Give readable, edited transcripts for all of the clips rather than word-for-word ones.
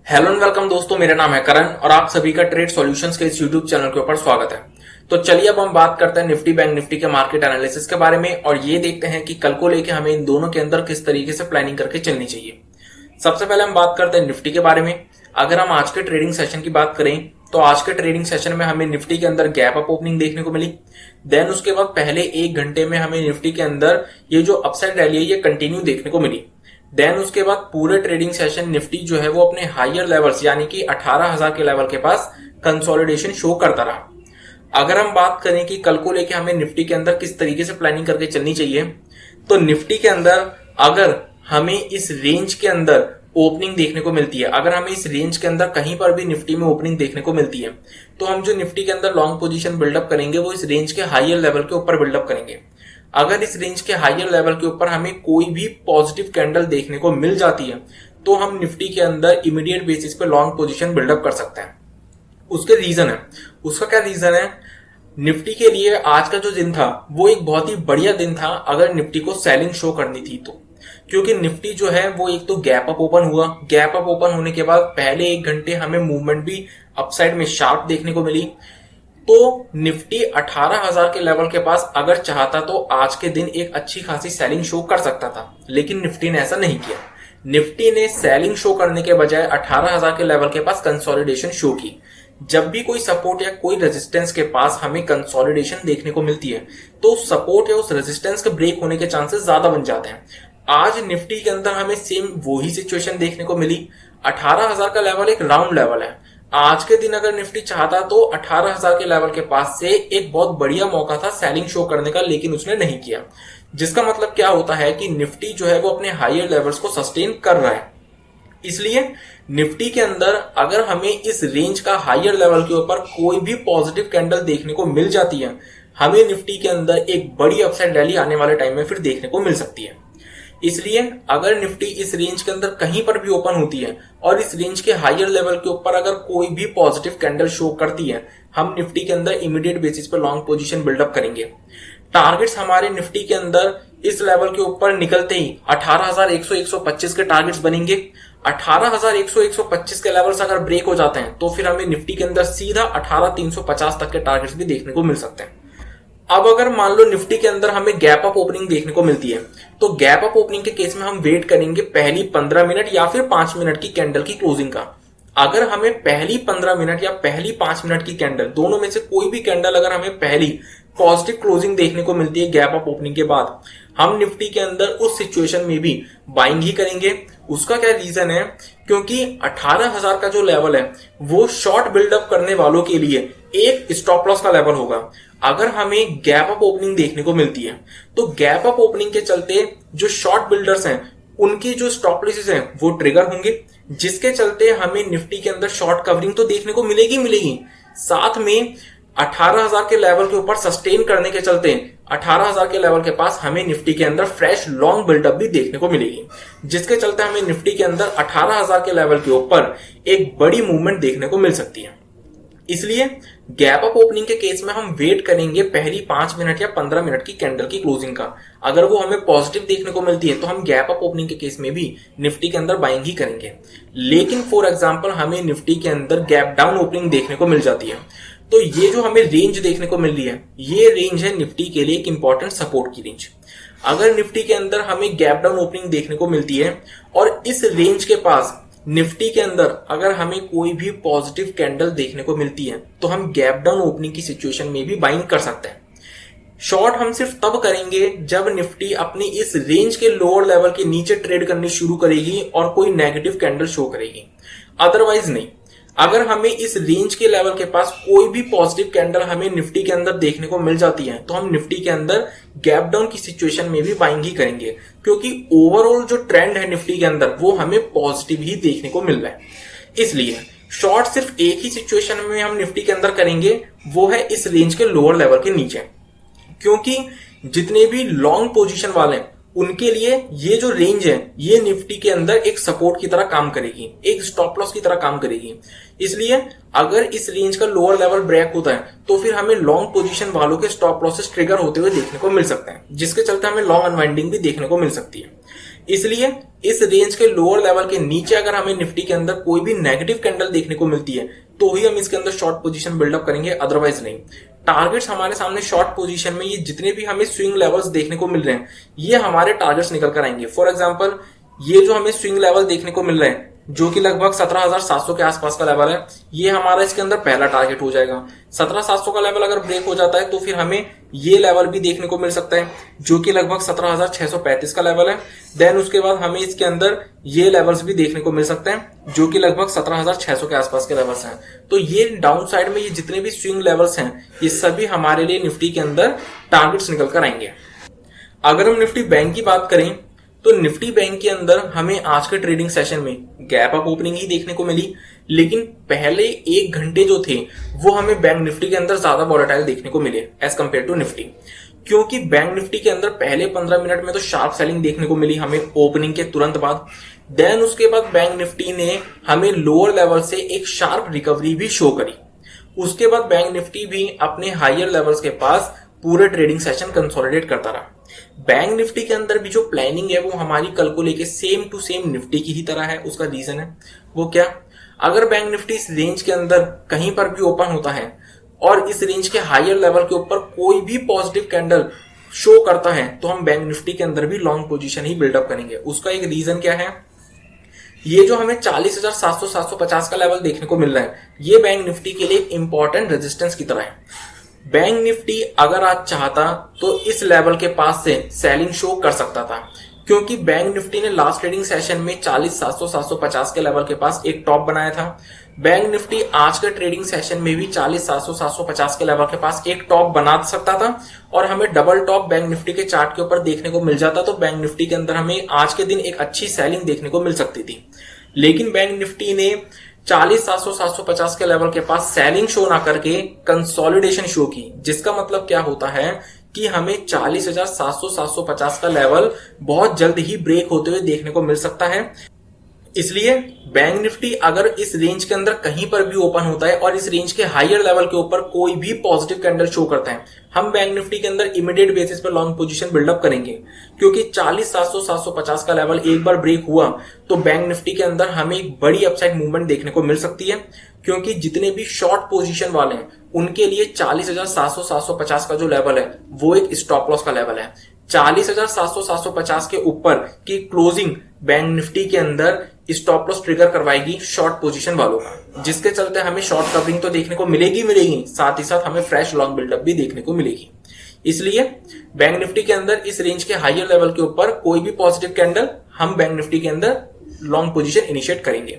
Hello and welcome दोस्तों, मेरा नाम है करण और आप सभी का ट्रेड सॉल्यूशंस के इस यूट्यूब चैनल के ऊपर स्वागत है। तो चलिए अब हम बात करते हैं निफ्टी बैंक निफ्टी के मार्केट एनालिसिस के बारे में और ये देखते हैं कि कल को लेके हमें इन दोनों के अंदर किस तरीके से प्लानिंग करके चलनी चाहिए। सबसे पहले हम बात करते हैं निफ्टी के बारे में। अगर हम आज के ट्रेडिंग सेशन की बात करें तो आज के ट्रेडिंग सेशन में हमें निफ्टी के अंदर गैप अप ओपनिंग देखने को मिली। देन उसके बाद पहले एक घंटे में हमें निफ्टी के अंदर ये जो अपसाइड रैली है ये कंटिन्यू देखने को मिली। देन उसके बाद पूरे ट्रेडिंग सेशन निफ्टी जो है वो अपने हायर लेवल्स यानी कि 18,000 के लेवल के पास कंसोलिडेशन शो करता रहा। अगर हम बात करें कि कल को लेके हमें निफ्टी के अंदर किस तरीके से प्लानिंग करके चलनी चाहिए, तो निफ्टी के अंदर अगर हमें इस रेंज के अंदर ओपनिंग देखने को मिलती है, अगर हमें इस रेंज के अंदर कहीं पर भी निफ्टी में ओपनिंग देखने को मिलती है, तो हम जो निफ्टी के अंदर लॉन्ग पोजीशन बिल्डअप करेंगे वो इस रेंज के हायर लेवल के ऊपर बिल्डअप करेंगे। अगर इस रेंज के हायर लेवल के ऊपर हमें कोई भी पॉजिटिव कैंडल देखने को मिल जाती है तो हम निफ्टी के अंदर इमीडिएट बेसिस पे लॉन्ग पोजीशन बिल्डअप कर सकते हैं। उसका क्या रीजन है? निफ्टी के लिए आज का जो दिन था वो एक बहुत ही बढ़िया दिन था अगर निफ्टी को सेलिंग शो करनी थी तो, क्योंकि निफ्टी जो है वो एक तो गैप अप ओपन हुआ। गैप अप ओपन होने के बाद पहले एक घंटे हमें मूवमेंट भी अपसाइड में शार्प देखने को मिली। तो निफ्टी 18,000 के लेवल के पास अगर चाहता तो आज के दिन एक अच्छी खासी सेलिंग शो कर सकता था, लेकिन निफ्टी ने ऐसा नहीं किया। निफ्टी ने सेलिंग शो करने के बजाय 18,000 के लेवल के पास कंसोलिडेशन शो की। जब भी कोई सपोर्ट या कोई रेजिस्टेंस के पास हमें कंसोलिडेशन देखने को मिलती है तो सपोर्ट या उस रेजिस्टेंस के ब्रेक होने के चांसेस ज्यादा बन जाते हैं। आज निफ्टी के अंदर हमें सेम वही सिचुएशन देखने को मिली। 18,000 का लेवल एक राउंड लेवल है। आज के दिन अगर निफ्टी चाहता तो 18,000 के लेवल के पास से एक बहुत बढ़िया मौका था सेलिंग शो करने का, लेकिन उसने नहीं किया। जिसका मतलब क्या होता है कि निफ्टी जो है वो अपने हायर लेवल्स को सस्टेन कर रहा है। इसलिए निफ्टी के अंदर अगर हमें इस रेंज का हायर लेवल के ऊपर कोई भी पॉजिटिव कैंडल देखने को मिल जाती है, हमें निफ्टी के अंदर एक बड़ी अपसाइड रैली आने वाले टाइम में फिर देखने को मिल सकती है। इसलिए अगर निफ्टी इस रेंज के अंदर कहीं पर भी ओपन होती है और इस रेंज के हायर लेवल के ऊपर अगर कोई भी पॉजिटिव कैंडल शो करती है, हम निफ्टी के अंदर इमीडिएट बेसिस पर लॉन्ग पोजीशन बिल्डअप करेंगे। टारगेट्स हमारे निफ्टी के अंदर इस लेवल के ऊपर निकलते ही 18,100-125 के टारगेट्स बनेंगे। 18,100-125 के लेवल्स अगर ब्रेक हो जाते हैं तो फिर हमें निफ्टी के अंदर सीधा 18,350 तक के टारगेट्स भी देखने को मिल सकते हैं। अब अगर मान लो निफ्टी के अंदर हमें गैप अप ओपनिंग देखने को मिलती है तो गैप अप ओपनिंग के केस में हम वेट करेंगे पहली 15 मिनट या फिर 5 मिनट की कैंडल की क्लोजिंग का। अगर हमें पहली 15 मिनट या पहली 5 मिनट की कैंडल, दोनों में से कोई भी कैंडल अगर हमें पहली पॉजिटिव क्लोजिंग देखने को मिलती है गैप अप ओपनिंग के बाद, हम निफ्टी के अंदर उस सिचुएशन में भी बाइंग ही करेंगे। उसका क्या रीजन है? क्योंकि 18,000 का जो लेवल है वो शॉर्ट बिल्डअप करने वालों के लिए एक स्टॉप लॉस का लेवल होगा। अगर हमें गैप अप ओपनिंग देखने को मिलती है तो गैप अप ओपनिंग के चलते जो शॉर्ट बिल्डर्स हैं उनकी जो स्टॉप लॉसेस हैं वो ट्रिगर होंगे, जिसके चलते हमें निफ्टी के अंदर शॉर्ट कवरिंग तो देखने को मिलेगी, साथ में 18,000 के लेवल के ऊपर सस्टेन करने के चलते 18,000 के लेवल के पास हमें निफ्टी के अंदर फ्रेश लॉन्ग बिल्डअप भी देखने को मिलेगी, जिसके चलते हमें निफ्टी के अंदर 18,000 के लेवल के ऊपर एक बड़ी मूवमेंट देखने को मिल सकती है। इसलिए गैप अप ओपनिंग के केस में हम वेट करेंगे पहली 5 मिनट या 15 मिनट की कैंडल की क्लोजिंग का। अगर वो हमें पॉजिटिव देखने को मिलती है तो हम गैप अप ओपनिंग के केस में भी निफ्टी के अंदर बाइंग ही करेंगे। लेकिन फॉर एग्जांपल हमें निफ्टी के अंदर गैप डाउन ओपनिंग देखने को मिल जाती है तो ये जो हमें रेंज देखने को मिल रही है ये रेंज है निफ्टी के लिए एक इंपॉर्टेंट सपोर्ट की रेंज। अगर निफ्टी के अंदर हमें गैप डाउन ओपनिंग देखने को मिलती है और इस रेंज के पास निफ्टी के अंदर अगर हमें कोई भी पॉजिटिव कैंडल देखने को मिलती है तो हम गैप डाउन ओपनिंग की सिचुएशन में भी बाइंग कर सकते हैं। शॉर्ट हम सिर्फ तब करेंगे जब निफ्टी अपनी इस रेंज के लोअर लेवल के नीचे ट्रेड करनी शुरू करेगी और कोई नेगेटिव कैंडल शो करेगी, अदरवाइज नहीं। अगर हमें इस रेंज के लेवल के पास कोई भी पॉजिटिव कैंडल हमें निफ्टी के अंदर देखने को मिल जाती है तो हम निफ्टी के अंदर गैप डाउन की सिचुएशन में भी बाइंग ही करेंगे, क्योंकि ओवरऑल जो ट्रेंड है निफ्टी के अंदर वो हमें पॉजिटिव ही देखने को मिल रहा है। इसलिए शॉर्ट सिर्फ एक ही सिचुएशन में हम निफ्टी के अंदर करेंगे, वो है इस रेंज के लोअर लेवल के नीचे, क्योंकि जितने भी लॉन्ग पोजीशन वाले हैं उनके लिए ये जो रेंज है ये निफ्टी के अंदर एक सपोर्ट की तरह काम करेगी, एक स्टॉप लॉस की तरह काम करेगी। इसलिए अगर इस रेंज का लोअर लेवल ब्रेक होता है तो फिर हमें लॉन्ग पोजीशन वालों के स्टॉप लॉसेस ट्रिगर होते हुए देखने को मिल सकते हैं, जिसके चलते हमें लॉन्ग अनवाइंडिंग भी देखने को मिल सकती है। इसलिए इस रेंज के लोअर लेवल के नीचे अगर हमें निफ्टी के अंदर कोई भी नेगेटिव कैंडल देखने को मिलती है तो ही हम इसके अंदर शॉर्ट पोजीशन बिल्डअप करेंगे, अदरवाइज नहीं। टारगेट्स हमारे सामने शॉर्ट पोजीशन में ये जितने भी हमें स्विंग लेवल्स देखने को मिल रहे हैं ये हमारे टारगेट्स निकल कर आएंगे। फॉर एग्जांपल ये जो हमें स्विंग लेवल देखने को मिल रहे हैं जो कि लगभग 17,700 के आसपास का लेवल है, ये हमारा इसके अंदर पहला टारगेट हो जाएगा। 17,700 का लेवल अगर ब्रेक हो जाता है तो फिर हमें ये लेवल भी देखने को मिल सकता है जो कि लगभग 17,635 का लेवल है। देन उसके बाद हमें इसके अंदर ये लेवल्स भी देखने को मिल सकते हैं जो कि लगभग 17,600 के आसपास के लेवल्स हैं। तो ये डाउन साइड में ये जितने भी स्विंग लेवल्स हैं ये सभी हमारे लिए निफ्टी के अंदर टारगेट्स निकल कर आएंगे। अगर हम निफ्टी बैंक की बात करें तो निफ्टी बैंक के अंदर हमें आज के ट्रेडिंग सेशन में गैप अप ओपनिंग ही देखने को मिली, लेकिन पहले 1 घंटे जो थे वो हमें बैंक निफ्टी के अंदर ज्यादा वॉलेटाइल देखने को मिले एज कंपेयर टू निफ्टी। क्योंकि बैंक निफ्टी के अंदर पहले 15 मिनट में तो शार्प सेलिंग देखने को मिली हमें ओपनिंग के तुरंत बाद। देन उसके बाद बैंक निफ्टी ने हमें लोअर लेवल से एक शार्प रिकवरी भी शो करी। उसके बाद बैंक निफ्टी भी अपने हायर लेवल्स के पास पूरे ट्रेडिंग सेशन कंसोलिडेट करता रहा। बैंक निफ्टी के अंदर भी जो प्लानिंग है वो हमारी कल को लेके सेम टू सेम निफ्टी की ही तरह है। उसका रीजन है वो क्या, अगर बैंक निफ्टी इस रेंज के अंदर कहीं पर भी ओपन होता है और इस रेंज के हायर लेवल के ऊपर कोई भी पॉजिटिव कैंडल शो करता है तो हम बैंक निफ्टी के अंदर भी लॉन्ग पोजीशन ही बिल्डअप करेंगे। उसका एक रीजन क्या है, ये जो हमें 40,700-750 का लेवल देखने को मिल रहा है ये बैंक निफ्टी के लिए एक इंपॉर्टेंट रेजिस्टेंस की तरह है। बैंक निफ्टी अगर आज चाहता तो इस लेवल के पास से सेलिंग शो कर सकता था, क्योंकि बैंक निफ्टी ने लास्ट ट्रेडिंग सेशन में 40,700-750 के लेवल के पास एक टॉप बनाया था। बैंक निफ्टी आज के ट्रेडिंग सेशन में भी 40,700-750 के लेवल के पास एक टॉप बना सकता था और हमें डबल टॉप बैंक निफ्टी के चार्ट के ऊपर देखने को मिल जाता तो बैंक निफ्टी के अंदर हमें आज के दिन एक अच्छी सेलिंग देखने को मिल सकती थी। लेकिन बैंक निफ्टी ने 40,700-750 के लेवल के पास सेलिंग शो ना करके कंसोलिडेशन शो की, जिसका मतलब क्या होता है कि हमें 40,700-750 का लेवल बहुत जल्द ही ब्रेक होते हुए देखने को मिल सकता है। इसलिए बैंक निफ्टी अगर इस रेंज के अंदर कहीं पर भी ओपन होता है और इस रेंज के हायर लेवल के ऊपर कोई भी पॉजिटिव कैंडल शो करता है हम बैंक निफ्टी के अंदर इमीडिएट बेसिस पर लॉन्ग पोजीशन बिल्डअप करेंगे। क्योंकि 40,700-750 का लेवल एक बार ब्रेक हुआ तो बैंक निफ्टी के अंदर हमें एक बड़ी अपसाइड मूवमेंट देखने को मिल सकती है, क्योंकि जितने भी शॉर्ट पोजीशन वाले हैं उनके लिए 40,700-750 का जो लेवल है वो एक स्टॉप लॉस का लेवल है। 40,700-750 के ऊपर की क्लोजिंग बैंक निफ्टी के अंदर स्टॉप लॉस ट्रिगर करवाएगी शॉर्ट पोजीशन वालों का, जिसके चलते हमें शॉर्ट कवरिंग तो देखने को मिलेगी, साथ ही साथ हमें फ्रेश लॉन्ग बिल्डअप भी देखने को मिलेगी। इसलिए बैंक निफ्टी के अंदर इस रेंज के हायर लेवल के ऊपर कोई भी पॉजिटिव कैंडल हम बैंक निफ्टी के अंदर लॉन्ग पोजीशन इनिशिएट करेंगे।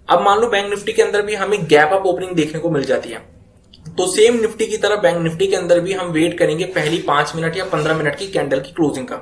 अब मान लो बैंक निफ्टी के अंदर भी हमें गैप अप ओपनिंग देखने को मिल जाती है तो सेम निफ्टी की तरह बैंक निफ्टी के अंदर भी हम वेट करेंगे पहली 5 मिनट या 15 मिनट की कैंडल की क्लोजिंग का।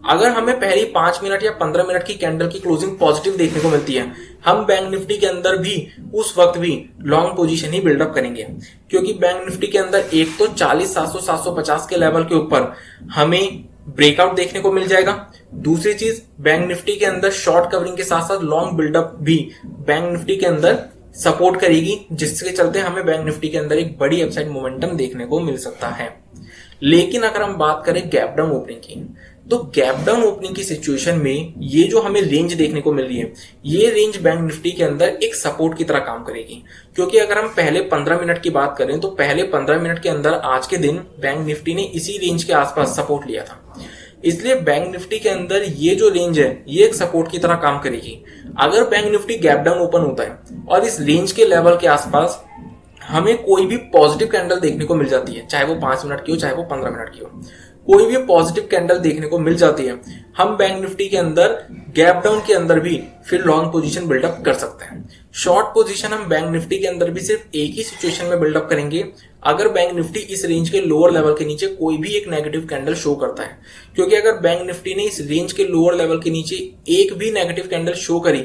अगर हमें पहली 5 मिनट या 15 मिनट की कैंडल की क्लोजिंग पॉजिटिव देखने को मिलती है हम बैंक निफ्टी के अंदर भी उस वक्त भी लॉन्ग पोजीशन ही बिल्डअप करेंगे, क्योंकि बैंक निफ्टी के अंदर एक तो 40,700-750 के लेवल के ऊपर हमें ब्रेकआउट देखने को मिल जाएगा। दूसरी चीज, बैंक निफ्टी के अंदर शॉर्ट कवरिंग के साथ साथ लॉन्ग बिल्डअप भी बैंक निफ्टी के अंदर सपोर्ट करेगी, जिसके चलते हमें बैंक निफ्टी के अंदर एक बड़ी अपसाइड मोमेंटम देखने को मिल सकता है। लेकिन अगर हम बात करें गैप डाउन ओपनिंग की, तो गैप डाउन ओपनिंग की सिचुएशन में ये जो हमें रेंज देखने को मिल रही है ये रेंज बैंक निफ्टी के अंदर एक सपोर्ट की तरह काम करेगी। क्योंकि अगर हम पहले 15 मिनट की बात करें तो पहले 15 मिनट के अंदर आज के दिन बैंक निफ्टी ने इसी रेंज के आसपास सपोर्ट लिया था, इसलिए बैंक निफ्टी के अंदर ये जो रेंज है ये एक सपोर्ट की तरह काम करेगी। अगर bank Nifty gap down open होता है और इस रेंज के लेवल के आसपास हमें कोई भी पॉजिटिव कैंडल देखने को मिल जाती है, चाहे वो 5 मिनट की हो चाहे वो 15 मिनट की हो, कोई भी पॉजिटिव कैंडल देखने को मिल जाती है हम बैंक निफ्टी के अंदर गैप डाउन के अंदर भी फिर लॉन्ग पोजीशन बिल्डअप कर सकते हैं। शॉर्ट पोजीशन हम बैंक निफ्टी के अंदर भी सिर्फ एक ही सिचुएशन में बिल्डअप करेंगे अगर बैंक निफ्टी इस रेंज के लोअर लेवल के नीचे कोई भी एक नेगेटिव कैंडल शो करता है। क्योंकि अगर बैंक निफ्टी ने इस रेंज के लोअर लेवल के नीचे एक भी नेगेटिव कैंडल शो करी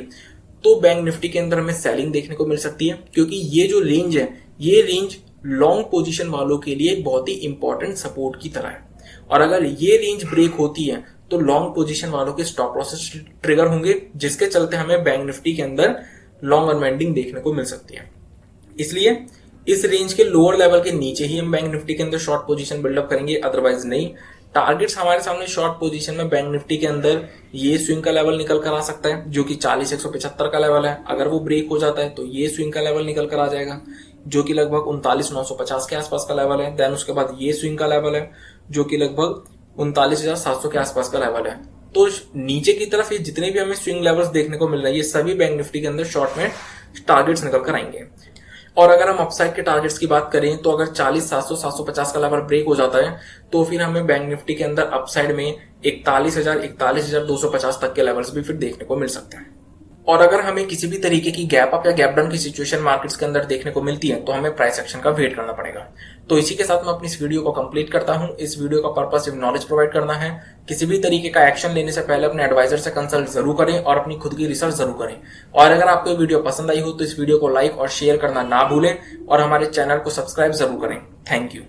तो बैंक निफ्टी के अंदर हमें सेलिंग देखने को मिल सकती है, क्योंकि ये जो रेंज है ये रेंज लॉन्ग पोजीशन वालों के लिए बहुत ही इंपॉर्टेंट सपोर्ट की तरह है। और अगर ये रेंज ब्रेक होती है तो लॉन्ग पोजीशन वालों के स्टॉप लॉसेस ट्रिगर होंगे, जिसके चलते हमें बैंक निफ्टी के अंदर लॉन्ग अनवाइंडिंग देखने को मिल सकती है। इसलिए इस रेंज के लोअर लेवल के नीचे ही हम बैंक निफ्टी के अंदर शॉर्ट पोजीशन बिल्डअप करेंगे, अदरवाइज नहीं। टारगेट्स हमारे सामने शॉर्ट पोजीशन में बैंक निफ्टी के अंदर ये स्विंग का लेवल निकल कर आ सकता है, जो कि 40,175 का लेवल है। अगर वो ब्रेक हो जाता है तो ये स्विंग का लेवल निकल कर आ जाएगा, जो कि लगभग 39,950 के आसपास का लेवल है। देन उसके बाद ये स्विंग का लेवल है, जो कि लगभग 39,700 के आसपास का लेवल है। तो नीचे की तरफ ये जितने भी हमें स्विंग लेवल्स देखने को मिल रहे हैं, ये सभी बैंक निफ्टी के अंदर शॉर्ट में टारगेट्स निकल कर आएंगे। और अगर हम अपसाइड के टारगेट्स की बात करें तो अगर 40,700 750 का लेवल ब्रेक हो जाता है तो फिर हमें बैंक निफ्टी के अंदर अपसाइड में 41,000 41,250 तक के लेवल्स भी फिर देखने को मिल सकते हैं। और अगर हमें किसी भी तरीके की गैप अप या गैप डाउन की सिचुएशन मार्केट्स के अंदर देखने को मिलती है तो हमें प्राइस एक्शन का वेट करना पड़ेगा। तो इसी के साथ मैं अपनी इस वीडियो को कंप्लीट करता हूं। इस वीडियो का पर्पस सिर्फ नॉलेज प्रोवाइड करना है। किसी भी तरीके का एक्शन लेने से पहले अपने एडवाइजर से कंसल्ट जरूर करें और अपनी खुद की रिसर्च जरूर करें। और अगर आपको ये वीडियो पसंद आई हो तो इस वीडियो को लाइक और शेयर करना ना भूलें और हमारे चैनल को सब्सक्राइब जरूर करें। Thank you.